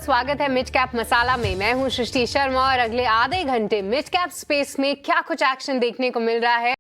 स्वागत है mid cap मसाला में। मैं हूं सृष्टि शर्मा और अगले आधे घंटे मिड कैप स्पेस में क्या कुछ एक्शन देखने को मिल रहा है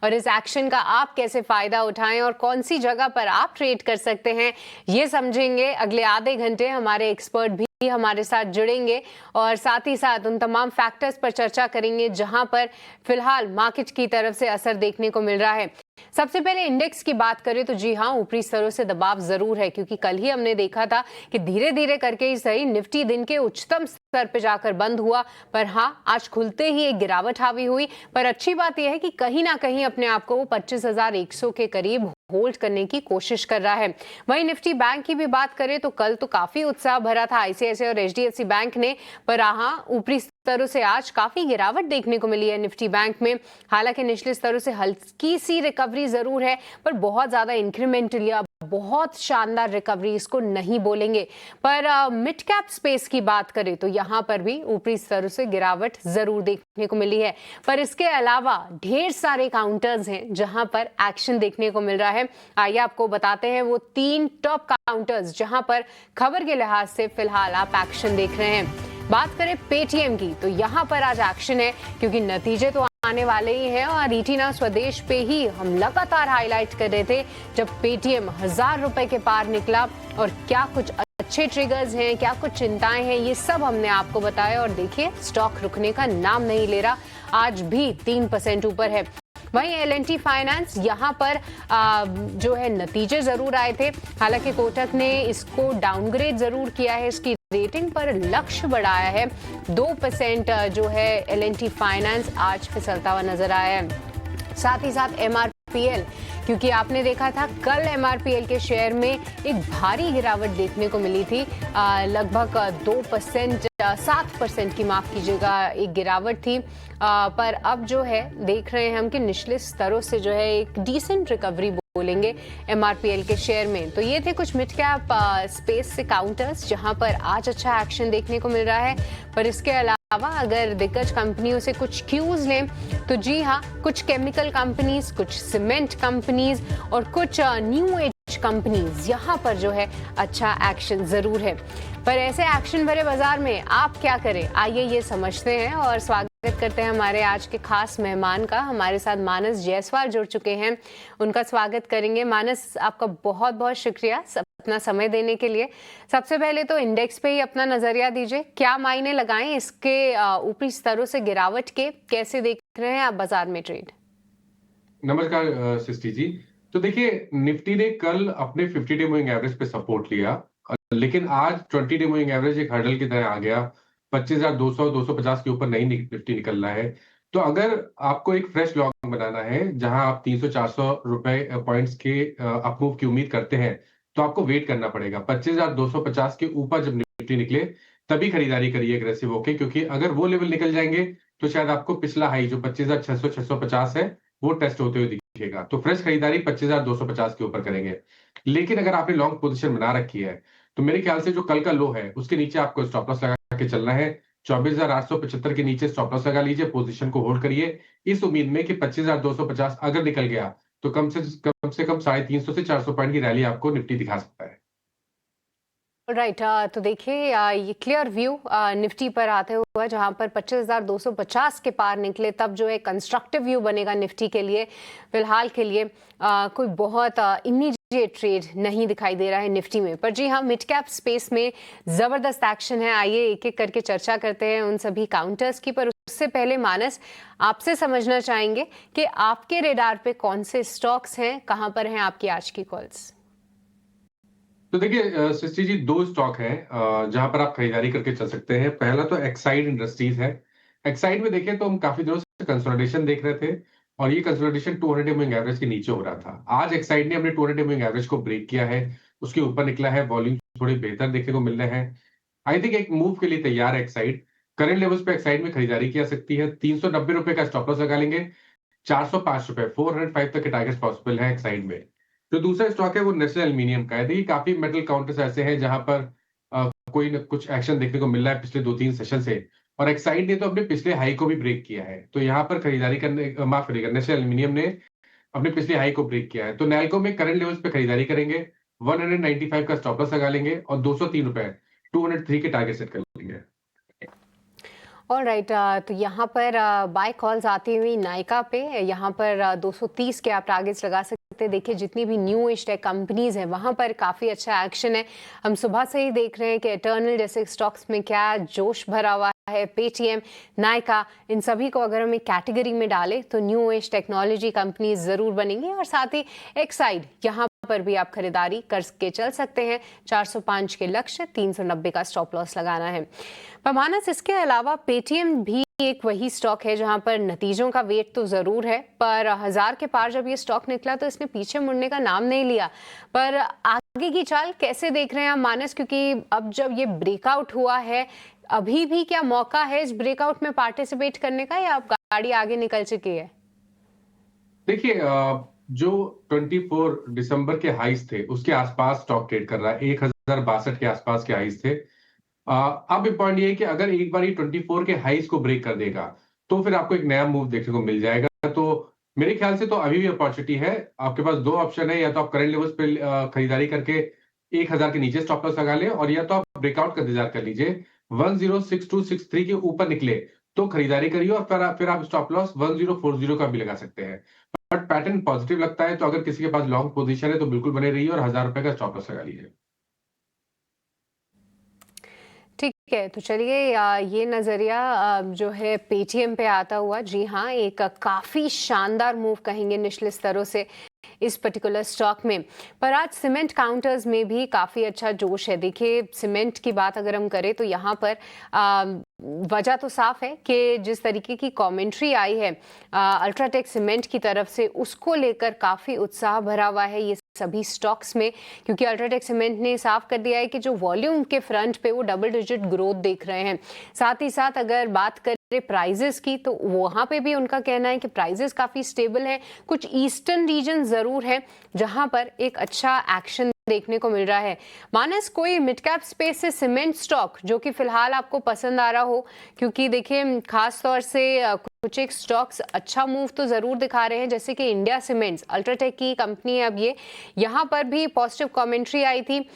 और इस एक्शन का आप कैसे फायदा उठाएं और कौन सी जगह पर आप ट्रेड कर सकते हैं, ये समझेंगे। अगले आधे घंटे हमारे एक्सपर्ट भी हमारे साथ जुड़ेंगे और साथ ही साथ उन तमाम फैक्टर्स पर चर्चा करेंगे जहां पर फिलहाल मार्केट की तरफ से असर देखने को मिल रहा है। सबसे पहले इंडेक्स की बात करें तो जी हां, ऊपरी स्तरों से दबाव जरूर है, क्योंकि कल ही हमने देखा था कि धीरे धीरे करके ही सही निफ्टी दिन के उच्चतम स्तर पे जाकर बंद हुआ, पर हां आज खुलते ही एक गिरावट हावी हुई। पर अच्छी बात यह है कि कहीं ना कहीं अपने आप को 25,100 के करीब होल्ड करने की कोशिश कर रहा है। वहीं निफ्टी बैंक की भी बात करें तो कल तो काफी उत्साह भरा था आईसीआईसीआई और एचडीएफसी बैंक ने, पर हां ऊपरी स्तरों से आज काफी गिरावट देखने को मिली है निफ्टी बैंक में। हालांकि निचले स्तरों से हल्की सी रिकवरी जरूर है, पर बहुत ज्यादा इंक्रीमेंटल या बहुत शानदार रिकवरी इसको नहीं बोलेंगे। पर मिड कैप स्पेस की बात करें तो यहां पर भी ऊपरी स्तरों से गिरावट जरूर देखने को मिली है, पर इसके अलावा ढेर सारे काउंटर्स हैं जहां पर एक्शन देखने को मिल रहा है। आइए आपको बताते हैं वो 3 टॉप काउंटर्स जहां पर खबर के लिहाज से फिलहाल आप एक्शन देख रहे हैं। बात करें पेटीएम की तो यहां पर आज एक्शन है, क्योंकि नतीजे तो आने वाले ही हैं और रीटिना स्वदेश पे ही हम लगातार हाईलाइट कर रहे थे जब पेटीएम 1000 रुपए के पार निकला। और क्या कुछ अच्छे ट्रिगर्स हैं, क्या कुछ चिंताएं हैं, ये सब हमने आपको बताया। और देखिए स्टॉक रुकने का नाम नहीं ले रहा, आज भी 3% ऊपर है। वहीं एल&टी फाइनेंस यहाँ पर जो है नतीजे जरूर आए थे, हालांकि कोटक ने इसको डाउनग्रेड जरूर किया है, इसकी रेटिंग पर लक्ष्य बढ़ाया है। 2% जो है एल&टी फाइनेंस आज फिसलता हुआ नजर आया है। साथ ही साथ एमआरपीएल, क्योंकि आपने देखा था कल एमआरपीएल के शेयर में एक भारी गिरावट देखने को मिली थी, लगभग 2%, 7% की माफ कीजिएगा एक गिरावट थी। पर अब जो है देख रहे हैं हम कि निचले स्तरों से जो है एक डिसेंट रिकवरी बोलेंगे एमआरपीएल के शेयर में। तो ये थे कुछ मिड कैप स्पेस से काउंटर्स जहां पर आज अच्छा एक्शन देखने को मिल रहा है। पर इसके अलावा अगर दिग्गज कंपनियों से कुछ क्यूज लें तो जी हाँ, कुछ केमिकल कंपनीज, कुछ सीमेंट कंपनीज और कुछ न्यू एज कंपनीज यहाँ पर जो है अच्छा एक्शन जरूर है। पर ऐसे एक्शन भरे बाजार में आप क्या करें, आइए ये समझते हैं और स्वागत करते हैं हमारे आज के खास मेहमान का। हमारे साथ मानस जायसवाल जुड़ चुके हैं, उनका स्वागत करेंगे। मानस, आपका बहुत बहुत शुक्रिया अपना समय देने के लिए। सबसे पहले तो इंडेक्स पे ही अपना नजरिया दीजिए, क्या मायने लगाएं इसके ऊपरी स्तरों से गिरावट के, कैसे देख रहे हैं आप बाजार में ट्रेड? नमस्कार सृष्टि जी। तो देखिए, निफ्टी ने कल अपने 50 डे मूविंग एवरेज पे सपोर्ट लिया, लेकिन आज 20 डे मूविंग एवरेज एक हर्डल की तरह आ गया। 25,200 250 के ऊपर नहीं निफ्टी निकल रहा है। तो अगर आपको एक फ्रेश लॉन्ग बनाना है जहां आप 300-400 रुपए पॉइंट्स के अपमूव की उम्मीद करते हैं, तो आपको वेट करना पड़ेगा। 25,250 के ऊपर जब निफ्टी निकले तभी खरीदारी करिए एग्रेसिव होके, क्योंकि अगर वो लेवल निकल जाएंगे तो शायद आपको पिछला हाई जो 25,600 650 है वो टेस्ट होते हुए दिखेगा। तो फ्रेश खरीदारी 25,250 के ऊपर करेंगे। लेकिन अगर आपने लॉन्ग पोजीशन बना रखी है तो मेरे ख्याल से जो कल का लो है उसके नीचे आपको स्टॉप लॉस लगा के चलना है। 24,875 के नीचे स्टॉप लॉस लगा लीजिए, पोजीशन को होल्ड करिए इस उम्मीद में कि 25,250 अगर निकल गया तो कम से कम 350 से 400 पॉइंट की रैली आपको निफ्टी दिखा सकता है। राइट, तो देखिए ये क्लियर व्यू निफ्टी पर आते हुए जहां पर 25,250 के पार निकले तब जो है कंस्ट्रक्टिव व्यू बनेगा निफ्टी के लिए। फिलहाल के लिए कोई बहुत इमीडिएट ट्रेड नहीं दिखाई दे रहा है निफ्टी में। पर जी हाँ, मिड कैप स्पेस में जबरदस्त एक्शन है। आइए एक एक करके चर्चा करते हैं उन सभी काउंटर्स की। पर उससे पहले मानस, आपसे समझना चाहेंगे कि आपके रेडार पे कौन से स्टॉक्स हैं, कहां पर हैं आपकी आज की कॉल्स? तो देखिए सृष्टि जी, 2 स्टॉक हैं जहां पर आप खरीदारी करके चल सकते हैं। पहला तो एक्साइड इंडस्ट्रीज है। एक्साइड में देखें तो हम काफी दिनों से कंसोलिडेशन देख रहे थे और ये कंसोलिडेशन 200 डे मूविंग एवरेज के नीचे हो रहा था। आज एक्साइड ने अपने 200 डे मूविंग एवरेज को ब्रेक किया है, उसके ऊपर निकला है, वॉल्यूम थोड़ी बेहतर देखने को मिल रहे हैं। आई थिंक एक मूव के लिए तैयार है एक्साइड। करंट लेवल्स पे एक्साइड में खरीदारी की जा सकती है। 390 रुपए का स्टॉप लॉस लगा लेंगे। 405 रुपए 405 तक के टारगेट पॉसिबल है एक्साइड में। जो दूसरा स्टॉक है वो नेशनल एल्यूमिनियम का है। देखिए, काफी मेटल काउंटर्स ऐसे हैं जहां पर कोई न कुछ एक्शन देखने को मिल रहा है पिछले 2-3 सेशन से, और एक्साइड ने तो अपने पिछले हाई को भी ब्रेक किया है। तो यहाँ पर खरीदारी करने माफ करिएगा, नेशनल एल्यूमिनियम ने अपने पिछले हाई को ब्रेक किया है। तो नैल्को में करंट लेवल्स पे खरीदारी करेंगे, 195 का स्टॉप लॉस लगा लेंगे और 203 रुपए 203 के टारगेट सेट कर लिए हैं। ऑल राइट, तो यहाँ पर बाय कॉल्स आती हुई नायका पे यहाँ पर 230 के आप टारगेट्स लगा सकते हैं। देखिए जितनी भी न्यू एज टेक कंपनीज हैं वहाँ पर काफ़ी अच्छा एक्शन है। हम सुबह से ही देख रहे हैं कि इटर्नल जैसे स्टॉक्स में क्या जोश भरा हुआ है। पेटीएम, नायका, इन सभी को अगर हम एक कैटेगरी में डालें तो न्यू एज टेक्नोलॉजी कंपनीज ज़रूर बनेंगी। और साथ ही एक्साइड यहाँ पर भी आप खरीदारी करके चल सकते हैं। 405 के लक्ष्य, 390 का स्टॉप लॉस लगाना है। पर मानस, इसके अलावा पेटीएम भी एक वही स्टॉक है जहां पर नतीजों का वेट तो जरूर है, पर 1000 के पार जब ये स्टॉक निकला तो इसने पीछे मुड़ने का नाम नहीं लिया। पर आगे की चाल कैसे देख रहे हैं आप मानस, क्योंकि अब जब ये ब्रेकआउट हुआ है, अभी भी क्या मौका है इस ब्रेकआउट में पार्टिसिपेट करने का, या आप गाड़ी आगे निकल चुकी है? देखिए जो 24 दिसंबर के हाइस थे उसके आसपास स्टॉक ट्रेड कर रहा है, 1062 के आसपास के हाइस थे। अब पॉइंट ये है कि अगर एक बार ये 24 के हाइस को ब्रेक कर देगा तो फिर आपको एक नया मूव देखने को मिल जाएगा। तो मेरे ख्याल से तो अभी भी अपॉर्चुनिटी है। आपके पास दो ऑप्शन है, या तो आप करंट लेवल्स पे खरीदारी करके 1000 के नीचे स्टॉप लॉस लगा लें, और या तो आप ब्रेकआउट का इंतजार कर लीजिए। 106263 के ऊपर निकले तो खरीदारी करिए, और फिर आप स्टॉप लॉस 1040 का भी लगा सकते हैं। बट पैटर्न पॉजिटिव लगता है, तो अगर किसी के पास लॉन्ग पोजीशन है तो बिल्कुल बने रहिए और 1000 रुपए का स्टॉप लॉस लगा लीजिए। ठीक है, तो चलिए ये नज़रिया जो है पेटीएम पे आता हुआ, जी हाँ, एक काफ़ी शानदार मूव कहेंगे निचले स्तरों से इस पर्टिकुलर स्टॉक में। पर आज सीमेंट काउंटर्स में भी काफ़ी अच्छा जोश है। देखिए सीमेंट की बात अगर हम करें तो यहाँ पर वजह तो साफ है कि जिस तरीके की कमेंट्री आई है अल्ट्राटेक सीमेंट की तरफ से, उसको लेकर काफ़ी उत्साह भरा हुआ है ये सभी स्टॉक्स में, क्योंकि अल्ट्राटेक सीमेंट ने साफ कर दिया है कि जो वॉल्यूम के फ्रंट पे वो डबल डिजिट ग्रोथ देख रहे हैं। साथ ही साथ अगर बात करें प्राइजेस की तो वहां पे भी उनका कहना है कि प्राइजेस काफी स्टेबल है। कुछ ईस्टर्न रीजन जरूर है जहां पर एक अच्छा एक्शन देखने को मिल रहा है। मानस, कोई मिड कैप स्पेस से सीमेंट स्टॉक जो कि फिलहाल आपको पसंद आ रहा हो? क्योंकि देखिए खास तौर से कुछ एक स्टॉक्स अच्छा मूव तो जरूर दिखा रहे हैं, जैसे कि इंडिया सीमेंट्स, अल्ट्राटेक की कंपनी है अब ये, यहाँ पर भी पॉजिटिव कमेंट्री आई थी,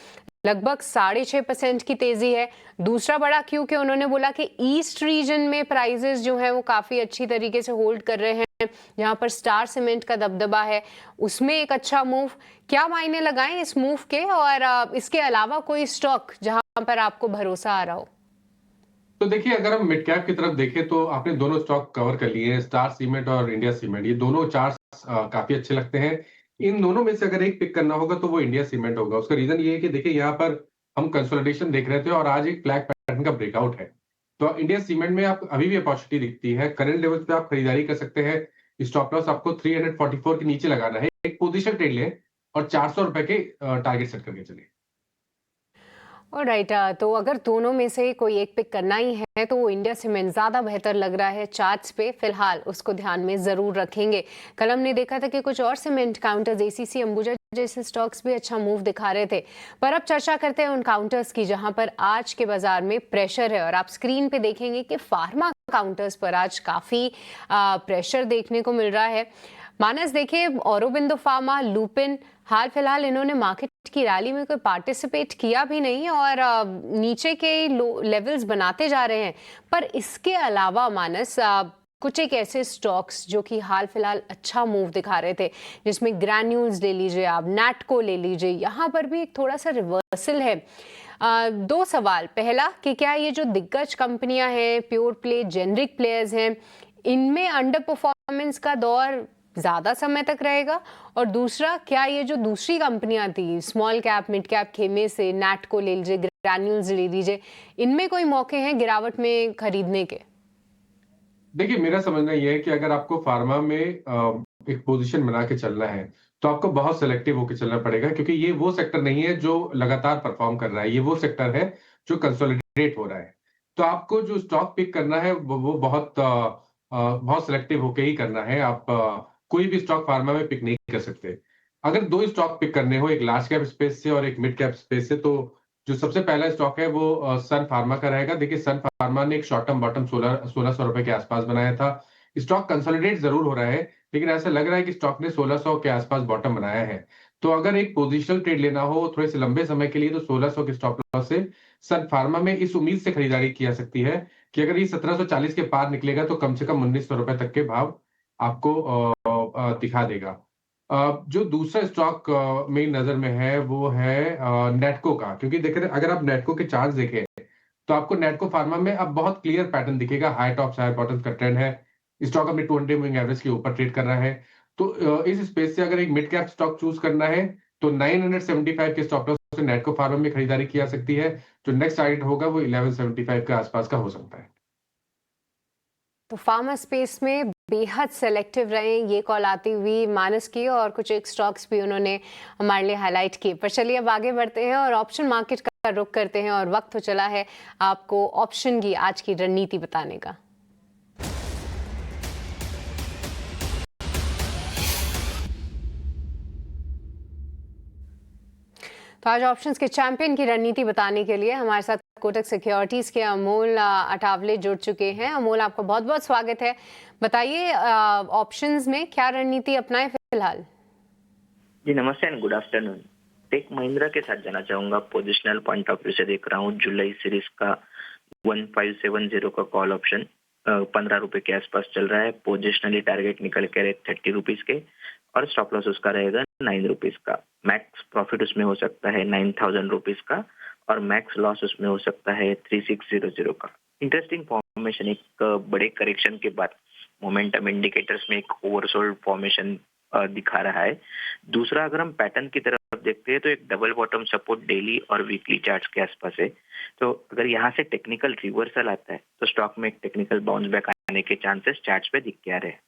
लगभग 6.5% की तेजी है। दूसरा बड़ा क्यों कि उन्होंने बोला कि ईस्ट रीजन में प्राइजेस जो है वो काफी अच्छी तरीके से होल्ड कर रहे हैं, जहां पर स्टार सीमेंट का दबदबा है, उसमें एक अच्छा मूव। क्या मायने लगाएं इस मूव के, और इसके अलावा कोई स्टॉक जहां पर आपको भरोसा आ रहा हो? तो देखिए अगर हम मिड कैप की तरफ देखें तो आपने दोनों स्टॉक कवर कर लिए हैं, स्टार सीमेंट और इंडिया सीमेंट। ये दोनों चार्ट्स काफी अच्छे लगते हैं। इन दोनों में से अगर एक पिक करना होगा तो वो इंडिया सीमेंट होगा। उसका रीजन ये है कि देखिए यहाँ पर हम कंसोलिडेशन देख रहे थे और आज एक फ्लैग पैटर्न का ब्रेकआउट है। तो इंडिया सीमेंट में आप अभी भी अपॉर्चुनिटी दिखती है। करंट लेवल्स पे आप खरीदारी कर सकते हैं। स्टॉप लॉस आपको 344 के नीचे लगाना है। एक पोजीशन ट्रेड लें और 400 रुपए के टारगेट सेट करके चलिए। ऑलराइट, तो अगर दोनों में से कोई एक पिक करना ही है तो वो इंडिया सीमेंट ज़्यादा बेहतर लग रहा है चार्ट्स पे, फिलहाल उसको ध्यान में ज़रूर रखेंगे। कल हमने देखा था कि कुछ और सीमेंट काउंटर्स, एसीसी, अंबुजा जैसे स्टॉक्स भी अच्छा मूव दिखा रहे थे। पर अब चर्चा करते हैं उन काउंटर्स की जहां पर आज के बाजार में प्रेशर है, और आप स्क्रीन पे देखेंगे कि फार्मा काउंटर्स पर आज काफ़ी प्रेशर देखने को मिल रहा है। मानस, देखिए औरोबिंदो फार्मा, लुपिन, हाल फिलहाल इन्होंने मार्केट की रैली में कोई पार्टिसिपेट किया भी नहीं और नीचे के लेवल्स बनाते जा रहे हैं। पर इसके अलावा मानस, कुछ एक ऐसे स्टॉक्स जो कि हाल फिलहाल अच्छा मूव दिखा रहे थे, जिसमें ग्रैन्यूल्स ले लीजिए, आप नैटको ले लीजिए, यहाँ पर भी एक थोड़ा सा रिवर्सल है। दो सवाल, पहला कि क्या ये जो दिग्गज कंपनियां हैं, प्योर प्ले जेनरिक प्लेयर्स हैं, इनमें अंडर परफॉर्मेंस का दौर ज्यादा समय तक रहेगा? और दूसरा, क्या ये जो दूसरी कंपनियां थी स्मॉल कैप मिड कैप खेमे से, नैटको ले लीजिए, ग्रैन्यूल्स ले लीजिए, इनमें कोई मौके हैं गिरावट में खरीदने के? देखिए मेरा समझना यह है कि अगर आपको फार्मा में एक पोजीशन बना के चलना है तो आपको बहुत सेलेक्टिव होकर चलना पड़ेगा, क्योंकि ये वो सेक्टर नहीं है जो लगातार परफॉर्म कर रहा है। ये वो सेक्टर है जो कंसोलिडेट हो रहा है। तो आपको जो स्टॉक पिक करना है वो बहुत सेलेक्टिव होकर ही करना है। आप कोई भी स्टॉक फार्मा में पिक नहीं कर सकते। अगर दो स्टॉक पिक करने हो, एक लार्ज कैप स्पेस से और एक मिड कैप स्पेस से, तो जो सबसे पहला स्टॉक है वो सन फार्मा का रहेगा। देखिए सन फार्मा ने एक शॉर्ट टर्म बॉटम 1600 रुपए के आसपास बनाया था। स्टॉक कंसोलिडेट जरूर हो रहा है, लेकिन ऐसा लग रहा है कि स्टॉक ने 1600 के आसपास बॉटम बनाया है। तो अगर एक पोजिशनल ट्रेड लेना हो थोड़े से लंबे समय के लिए तो 1600 के स्टॉप लॉस से सन फार्मा में इस उम्मीद से खरीदारी की जा सकती है कि अगर ये 1740 के पार निकलेगा तो कम से कम 1900 रुपए तक के भाव आपको दिखा देगा। जो दूसरा स्टॉक मेरी नजर में है वो है नेटको का, क्योंकि देख रहे अगर आप नेटको के चार्ट देखें तो आपको नेटको फार्मा में अब बहुत क्लियर पैटर्न दिखेगा, हाई टॉप्स हाई बॉटम्स का ट्रेंड है। स्टॉक अपने 200 मूविंग एवरेज के ऊपर ट्रेड कर रहा है। तो इस स्पेस से अगर एक मिड कैप स्टॉक चूज करना है तो 975 के स्टॉप लॉस से नेटको फार्मा में खरीदारी की जा सकती है। जो नेक्स्ट टारगेट होगा वो 1175 के आसपास का हो सकता है। तो फार्मा स्पेस में बेहद सेलेक्टिव रहे, ये कॉल आती हुई मानस की, और कुछ एक स्टॉक्स भी उन्होंने हमारे लिए हाईलाइट किए। पर चलिए अब आगे बढ़ते हैं और ऑप्शन मार्केट का रुख करते हैं, और वक्त तो चला है आपको ऑप्शन की आज की रणनीति बताने का। तो आज ऑप्शंस के चैंपियन की रणनीति बताने के लिए हमारे साथ कोटक सिक्योरिटीज के अमोल अठावले जुड़ चुके हैं। अमोल, आपका बहुत बहुत स्वागत है। बताइए ऑप्शंस में क्या रणनीति अपनाएं फिलहाल? जी नमस्ते and good afternoon. Tech Mahindra के साथ जाना चाहूंगा। पोजिशनल पॉइंट ऑफ व्यू से देख रहा हूँ जुलाई सीरीज का 1570 का कॉल ऑप्शन 15 रुपए के आसपास चल रहा है। पोजिशनली टारगेट निकल के 30 रुपीज के, और स्टॉप लॉस उसका रहेगा 9 रुपीज का। मैक्स प्रॉफिट उसमें हो सकता है 9000 रुपीज का, और मैक्स लॉस उसमें हो सकता है 3600 का। इंटरेस्टिंग फॉर्मेशन, एक बड़े करेक्शन के बाद मोमेंटम इंडिकेटर्स में एक ओवरसोल्ड फॉर्मेशन दिखा रहा है। दूसरा, अगर हम पैटर्न की तरफ देखते हैं तो एक डबल बॉटम सपोर्ट डेली और वीकली चार्ट्स के आसपास है। तो अगर यहाँ से टेक्निकल रिवर्सल आता है तो स्टॉक में एक टेक्निकल बाउंस बैक आने के चांसेस चार्ट्स पे दिख के आ रहे हैं।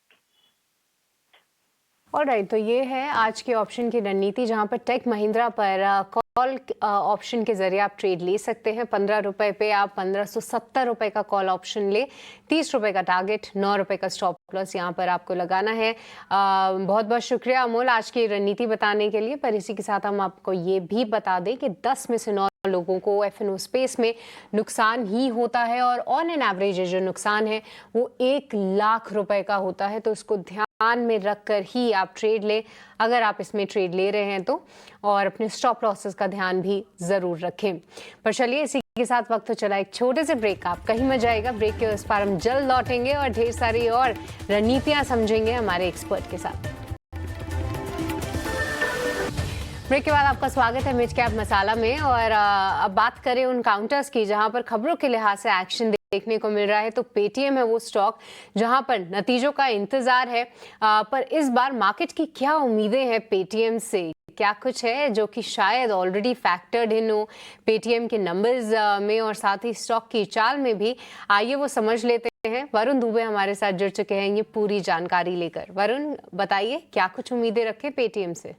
ऑलराइट, तो ये है आज के ऑप्शन की रणनीति, जहां पर टेक महिंद्रा पर कॉल ऑप्शन के जरिए आप ट्रेड ले सकते हैं। 15 रुपए पे आप 1570 रुपए का कॉल ऑप्शन ले, 30 रुपए का टारगेट, 9 रुपए का स्टॉप लॉस यहाँ पर आपको लगाना है। बहुत बहुत शुक्रिया अमोल आज की रणनीति बताने के लिए। पर इसी के साथ हम आपको ये भी बता दें कि 10 में से 9 लोगों को F&O स्पेस में नुकसान ही होता है, और ऑन एन एवरेज जो नुकसान है वो 1 लाख रुपए का होता है। तो इसको ध्यान में रखकर ही आप ट्रेड लें अगर आप इसमें ट्रेड ले रहे हैं तो, और अपने स्टॉप लॉसेस का ध्यान भी जरूर रखें। पर चलिए इसी के साथ वक्त तो चला एक छोटे से ब्रेक का। आप कहीं मत जाएगा, ब्रेक के उस पार हम जल्द लौटेंगे और ढेर सारी और रणनीतियां समझेंगे हमारे एक्सपर्ट के साथ। ब्रेक के बाद आपका स्वागत है मिड कैप मसाला में, और अब बात करें उन काउंटर्स की जहां पर खबरों के लिहाज से एक्शन देखने को मिल रहा है। तो पेटीएम है वो स्टॉक जहां पर नतीजों का इंतजार है, पर इस बार मार्केट की क्या उम्मीदें हैं पेटीएम से? क्या कुछ है जो कि शायद ऑलरेडी फैक्टर्ड इन हो पेटीएम के नंबर्स में और साथ ही स्टॉक की चाल में भी? आइए वो समझ लेते हैं। वरुण दुबे हमारे साथ जुड़ चुके हैं ये पूरी जानकारी लेकर। वरुण, बताइए क्या कुछ उम्मीदें रखें पेटीएम से?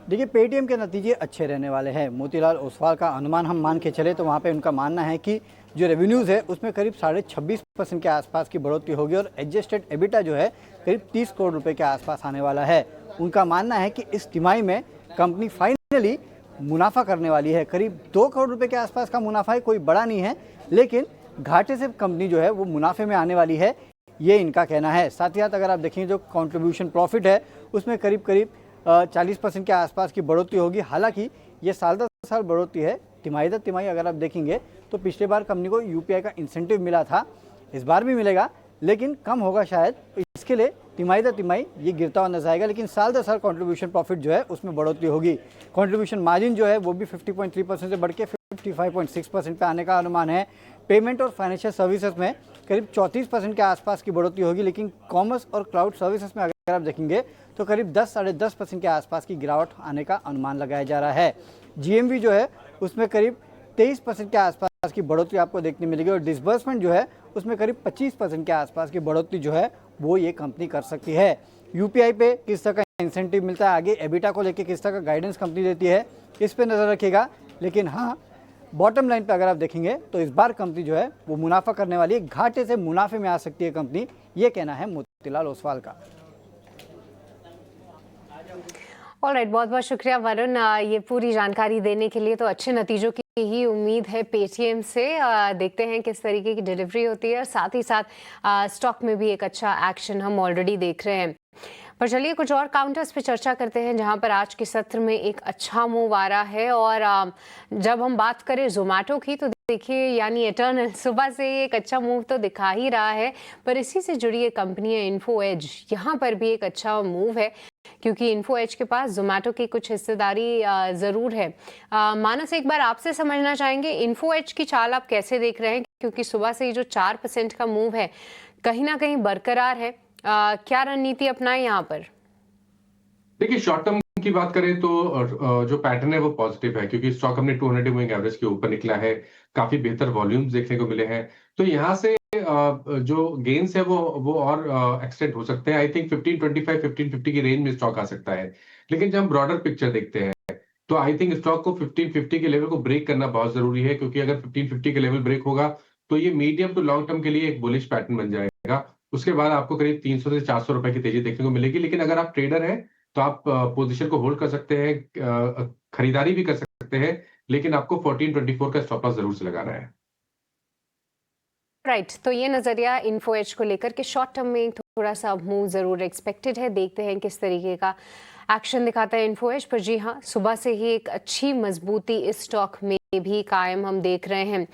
देखिए, पेटीएम के नतीजे अच्छे रहने वाले हैं। मोतीलाल ओसवाल का अनुमान हम मान के चले तो वहाँ पे उनका मानना है कि जो रेवेन्यूज़ है उसमें करीब 26.5% के आसपास की बढ़ोतरी होगी, और एडजस्टेड एबिटा जो है करीब 30 करोड़ रुपए के आसपास आने वाला है। उनका मानना है कि इस तिमाही में कंपनी फाइनली मुनाफा करने वाली है। करीब 2 करोड़ रुपये के आसपास का मुनाफा है, कोई बड़ा नहीं है, लेकिन घाटे से कंपनी जो है वो मुनाफे में आने वाली है, ये इनका कहना है। साथ ही साथ अगर आप देखेंगे जो कॉन्ट्रीब्यूशन प्रॉफिट है उसमें करीब 40% के आसपास की बढ़ोतरी होगी। हालांकि ये साल दर साल बढ़ोतरी है, तिमाही दर तिमाही अगर आप देखेंगे तो पिछले बार कंपनी को यूपीआई का इंसेंटिव मिला था, इस बार भी मिलेगा लेकिन कम होगा शायद। इसके लिए तिमाही दर तिमाही ये गिरता हुआ नजर आएगा, लेकिन साल दर साल कंट्रीब्यूशन प्रॉफिट जो है उसमें बढ़ोतरी होगी। कंट्रीब्यूशन मार्जिन जो है वो भी 50.3% से बढ़ के 55.6% पे आने का अनुमान है। पेमेंट और फाइनेंशियल सर्विसेज में करीब 34% के आसपास की बढ़ोतरी होगी, लेकिन कॉमर्स और क्लाउड सर्विसेज में अगर आप देखेंगे तो करीब 10-10.5% के आसपास की गिरावट आने का अनुमान लगाया जा रहा है। जीएमवी जो है उसमें करीब 23% के आसपास की बढ़ोतरी आपको देखने मिलेगी, और डिसबर्समेंट जो है उसमें करीब 25% के आसपास की बढ़ोतरी जो है वो ये कंपनी कर सकती है। यूपीआई पे किस तरह का इंसेंटिव मिलता है, आगे एबिटा को लेकर किस तरह का गाइडेंस कंपनी देती है, इस पे नज़र रखिएगा। लेकिन हाँ, बॉटम लाइन पे अगर आप देखेंगे तो इस बार कंपनी जो है वो मुनाफा करने वाली है, घाटे से मुनाफे में आ सकती है कंपनी, ये कहना है मोतीलाल ओसवाल का। ऑलराइट, बहुत बहुत शुक्रिया वरुण ये पूरी जानकारी देने के लिए। तो अच्छे नतीजों की ही उम्मीद है पेटीएम से। देखते हैं किस तरीके की डिलीवरी होती है, और साथ ही साथ स्टॉक में भी एक अच्छा एक्शन हम ऑलरेडी देख रहे हैं। पर चलिए कुछ और काउंटर्स पे चर्चा करते हैं जहां पर आज के सत्र में एक अच्छा मूव आ रहा है। और जब हम बात करें जोमेटो की तो देखिए यानी एटर्नल सुबह से एक अच्छा मूव तो दिखा ही रहा है, पर इसी से जुड़ी एक कंपनी है इन्फो एज, यहाँ पर भी एक अच्छा मूव है क्योंकि इन्फो एज के पास जोमेटो की कुछ हिस्सेदारी ज़रूर है। मानस, एक बार आपसे समझना चाहेंगे इन्फो एज की चाल आप कैसे देख रहे हैं, क्योंकि सुबह से ये जो 4% का मूव है कहीं ना कहीं बरकरार है। क्या रणनीति अपनाएं यहाँ पर? देखिए, शॉर्ट टर्म की बात करें तो जो पैटर्न है वो पॉजिटिव है क्योंकि स्टॉक हमने 200 मूविंग एवरेज के ऊपर निकला है, काफी बेहतर वॉल्यूम्स देखने को मिले हैं। तो यहाँ से जो गेन्स है वो और एक्सटेंड हो सकते हैं। आई थिंक 1525 1550 की रेंज में स्टॉक आ सकता है। लेकिन जब हम ब्रॉडर पिक्चर देखते हैं तो आई थिंक स्टॉक को 1550 के लेवल को ब्रेक करना बहुत जरूरी है, क्योंकि अगर 1550 के लेवल ब्रेक होगा तो ये मीडियम टू लॉन्ग टर्म के लिए एक बुलिश पैटर्न बन जाएगा। उसके बाद आपको करीब 300 से 400 रुपए की तेजी देखने को मिलेगी। लेकिन अगर आप ट्रेडर हैं तो आप पोजीशन को होल्ड कर सकते हैं, खरीदारी भी कर सकते हैं, लेकिन आपको 1424 का स्टॉप लॉस जरूर से लगाना है। राइट, तो ये नजरिया इन्फो एज को लेकर के शॉर्ट टर्म में थोड़ा सा मूव जरूर एक्सपेक्टेड है। देखते हैं किस तरीके का एक्शन दिखाता है इन्फो एज। पर जी हाँ, सुबह से ही एक अच्छी मजबूती इस स्टॉक में भी कायम हम देख रहे हैं।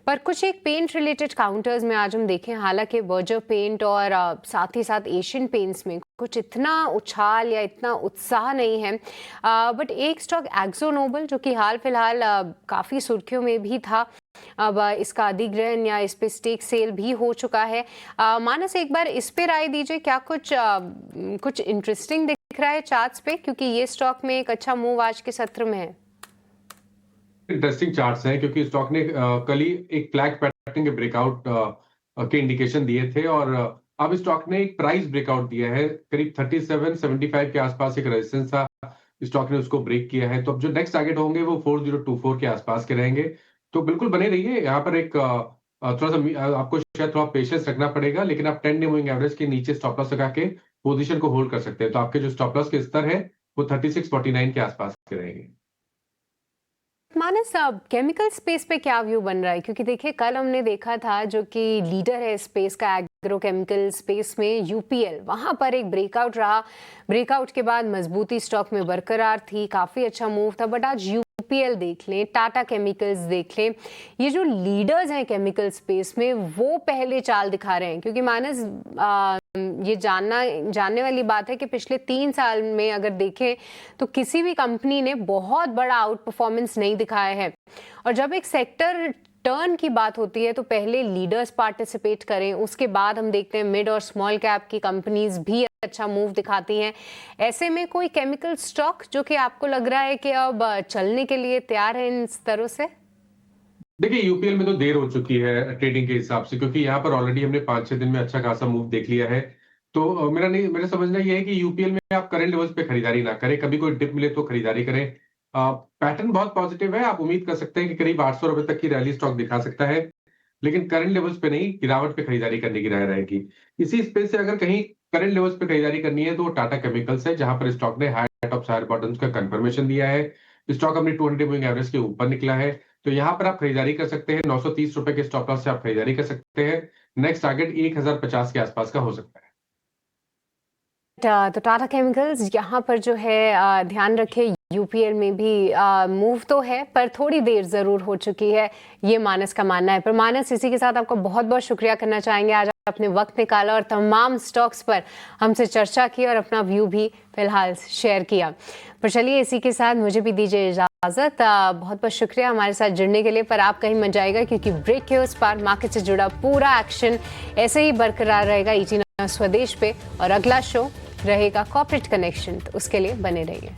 पर कुछ एक पेंट रिलेटेड काउंटर्स में आज हम देखें, हालांकि बर्जर पेंट और साथ ही साथ एशियन पेंट्स में कुछ इतना उछाल या इतना उत्साह नहीं है। बट एक स्टॉक एक्जो नोबल जो कि हाल फिलहाल काफ़ी सुर्खियों में भी था, अब इसका अधिग्रहण या इस पे स्टेक सेल भी हो चुका है। मानस, एक बार इस पे राय दीजिए, क्या कुछ इंटरेस्टिंग दिख रहा है चार्ट्स पे, क्योंकि ये स्टॉक में एक अच्छा मूव आज के सत्र में है। इंटरेस्टिंग चार्ट्स हैं क्योंकि स्टॉक ने कल ही एक फ्लैग पैटर्न के ब्रेकआउट के इंडिकेशन दिए थे और अब स्टॉक ने एक प्राइस ब्रेकआउट दिया है। करीब 3775 के आसपास एक रेजिस्टेंस था, स्टॉक ने उसको ब्रेक किया है। तो अब जो नेक्स्ट टारगेट होंगे वो 4024 के आसपास के रहेंगे। तो बिल्कुल बने रहिए यहाँ पर। एक थोड़ा सा आपको शायद थोड़ा पेशेंस रखना पड़ेगा, लेकिन आप 10 डे मूविंग एवरेज के नीचे स्टॉप लॉस लगा के पोजीशन को होल्ड कर सकते हैं। तो आपके जो स्टॉप लॉस के स्तर है वो 3649 के आसपास के रहेंगे। मानस, केमिकल स्पेस पे क्या व्यू बन रहा है, क्योंकि देखिए कल हमने देखा था जो कि लीडर है स्पेस का एग्रोकेमिकल स्पेस में यूपीएल, वहां पर एक ब्रेकआउट रहा। ब्रेकआउट के बाद मजबूती स्टॉक में बरकरार थी, काफी अच्छा मूव था। बट आज यूपीएल देख लें, टाटा केमिकल्स देख लें, ये जो लीडर्स हैं केमिकल स्पेस में वो पहले चाल दिखा रहे हैं। क्योंकि मानस, ये जानने वाली बात है कि पिछले 3 साल में अगर देखें तो किसी भी कंपनी ने बहुत बड़ा आउट परफॉर्मेंस नहीं दिखाया है। और जब एक सेक्टर टर्न की बात होती है तो पहले लीडर्स पार्टिसिपेट करें, उसके बाद हम देखते हैं मिड और स्मॉल कैप की कंपनीज भी अच्छा मूव दिखाती हैं। ऐसे में कोई केमिकल स्टॉक जो कि आपको लग रहा है कि अब चलने के लिए तैयार है इन स्तरों से? देखिए, यूपीएल में तो देर हो चुकी है ट्रेडिंग के हिसाब से, क्योंकि यहाँ पर ऑलरेडी हमने 5-6 दिन में अच्छा खासा मूव देख लिया है। तो मेरा समझना यह है कि यूपीएल में आप करंट लेवल्स पे खरीदारी ना करें, कभी कोई डिप मिले तो खरीदारी करें। पैटर्न बहुत पॉजिटिव है, आप उम्मीद कर सकते हैं कि करीब 800 रुपए तक की रैली स्टॉक दिखा सकता है, लेकिन करंट लेवल्स पे नहीं, गिरावट पे खरीदारी करने की राय रहेगी। इसी स्पेस से अगर कहीं करंट लेवल्स पे खरीदारी करनी है तो टाटा केमिकल्स है, जहां पर स्टॉक ने हाई टॉप हायर बॉटम्स का कंफर्मेशन दिया है। स्टॉक अपनी 200 मूविंग एवरेज के ऊपर निकला है, तो यहाँ पर आप खरीदारी कर सकते हैं। 930 रुपए के स्टॉप लॉस से आप खरीदारी कर सकते हैं। नेक्स्ट टारगेट 1050 के आसपास का हो सकता है। तो टाटा केमिकल्स यहाँ पर जो है ध्यान रखें, यूपीएल में भी मूव तो है पर थोड़ी देर ज़रूर हो चुकी है, ये मानस का मानना है। पर मानस, इसी के साथ आपका बहुत बहुत शुक्रिया करना चाहेंगे, आज अपने वक्त निकाला और तमाम स्टॉक्स पर हमसे चर्चा की और अपना व्यू भी फिलहाल शेयर किया। पर चलिए इसी के साथ मुझे भी दीजिए इजाज़त। बहुत बहुत शुक्रिया हमारे साथ जुड़ने के लिए। पर आप कहीं मत जाएगा क्योंकि ब्रेक के उस पार मार्केट से जुड़ा पूरा एक्शन ऐसे ही बरकरार रहेगा ET Now स्वदेश पे, और अगला शो रहेगा कॉर्पोरेट कनेक्शन, तो उसके लिए बने रहिए।